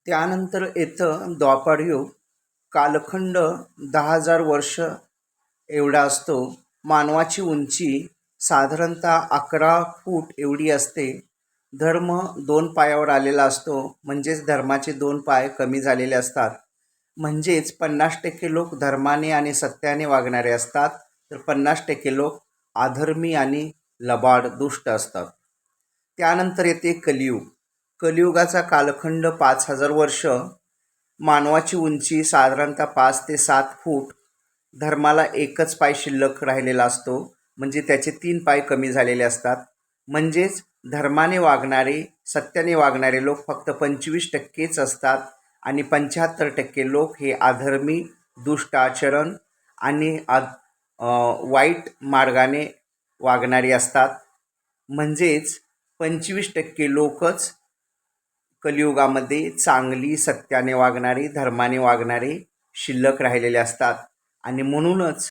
त्यानंतर येतं द्वापारयुग. कालखंड 10,000 वर्ष एवढा असतो. मानवाची उंची साधारणतः 11 फूट एवढी असते. धर्म 2 पायावर आलेला असतो, म्हणजेच धर्माचे 2 पाय कमी झालेले असतात. म्हणजेच 50% लोक धर्माने आणि सत्याने वागणारे असतात, तर 50% लोक अधर्मी आणि लबाड दुष्ट असतात. त्यानंतर येते कलियुग. कलियुगाचा कालखंड 5,000 वर्ष. मानवाची उंची साधारणतः 5 ते 7 फूट. धर्माला एकच पाय शिल्लक राहिलेला असतो, म्हणजे त्याचे 3 पाय कमी झालेले असतात. म्हणजेच धर्माने वागणारे, सत्याने वागणारे लोक फक्त 25%च असतात आणि 75% लोक हे अधर्मी, दुष्ट आचरण आणि वाईट मार्गाने वागणारी असतात. म्हणजेच 25% लोकच कलियुगामध्ये चांगली, सत्याने वागणारी, धर्माने वागणारे शिल्लक राहिलेले असतात. आणि म्हणूनच